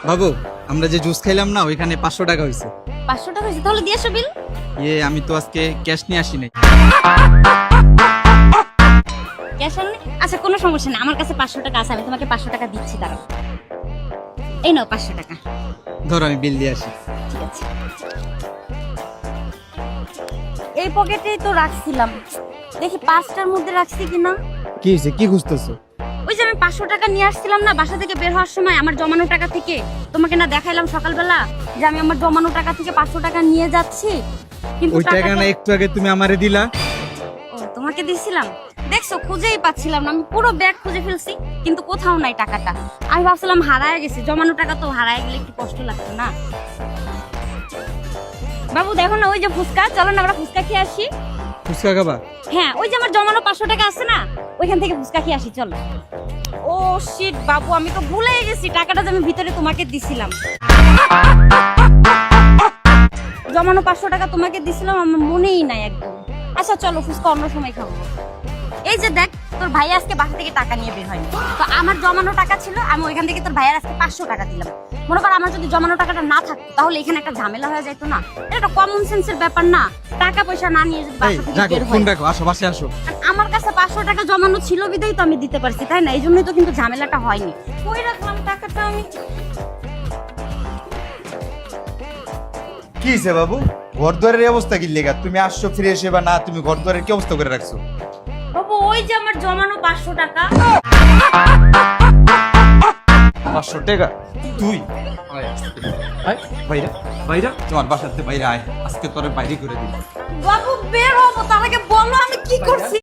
বাবু, আমরা যে জুস খাইলাম না ওইখানে 500 টাকা হয়েছে। 500 টাকা হয়েছে, তাহলে দিয়ে আসো বিল। আমি তো আজকে ক্যাশ নিয়ে আসি নাই। ক্যাশ আননি? আচ্ছা কোনো সমস্যা নেই, আমার কাছে 500 টাকা আছে, আমি তোমাকে 500 টাকা দিচ্ছি। দাঁড়াও, এই নাও 500 টাকা। ধরো আমি বিল দিয়ে আসি। ঠিক আছে, এই পকেটেই তো রাখছিলাম, দেখি 5টার মধ্যে রাখছি কিনা। কি হয়েছে, কি খুঁজতেছো? ওই যে আমি 500 টাকা নিয়ে আসছিলাম না বাসা থেকে বের হওয়ার সময়, আমার জমানো টাকা থেকে। তোমাকে না দেখাইলাম সকালবেলা যে আমি আমার জমানো টাকা থেকে 500 টাকা নিয়ে যাচ্ছি, কিন্তু ওই টাকা না একটু আগে তুমি আমারে দিলা। ও তোমাকে দিছিলাম, দেখছো খুঁজেই পাচ্ছিলাম না, আমি পুরো ব্যাগ খুঁজে ফেলছি কিন্তু কোথাও নাই টাকাটা। আমি ভাবছিলাম হারায় গেছে, জমানো টাকা তো হারায় গেলে একটু কষ্ট লাগতো না। বাবু দেখো না ওই যে ফুচকা, চলো না আমরা ফুচকা খেয়ে আসি। ফুচকা খাবা? হ্যাঁ, ওই যে আমার জমানো 500 টাকা আছে না, ওইখান থেকে ফুচকা খেয়ে আসি চলো। ও শিট বাবু, আমি তো ভুলেই গেছি টাকাটা যে আমি ভিতরে তোমাকে দিছিলাম। জমানো 500 টাকা তোমাকে দিছিলাম, আমার মনেই নাই একদম। আচ্ছা চলো ফুচকা অন্য সময় খাবো। এই যে দেখ, তোর ভাই আজকে বাসা থেকে টাকা নিয়ে বের হয়নি, তো আমার জমানো টাকা ছিল, আমি ওইখান থেকে তোর ভাইয়ের আজকে 500 টাকা দিলাম। মনে কর আমার যদি জমানো টাকাটা না থাকতো তাহলে এখানে একটা ঝামেলা হয়ে যাইতো না। এটা একটা কমন সেন্সের ব্যাপার না, টাকা পয়সা না নিয়ে যদি বাসা থেকে রাখো বের ফোন হয়। রাখো, আসো বাসে আসো। আমার কাছে 500 টাকা জমানো ছিল বিধাই তো আমি দিতে পারছি, তাই না? এই জন্যই তো কিন্তু ঝামেলাটা হয়নি। কই রাখলাম টাকাটা আমি? কি হয়েছে বাবু, ঘর দুয়ারের অবস্থা কি লেগা? তুমি আসছো ফিরে এসে বা না, তুমি ঘর দুয়ারের কি অবস্থা করে রাখছো? বাবু ওই যে আমার জমানো 500 টাকা। 500 টাকা? তুই বাইরা বাইরা, তোমার বাসাতে বাইরে আয়, আজকে তোরে বাইরে করে দিই। বাবু বের হবো, তার আগে বলো আমি কি করছি।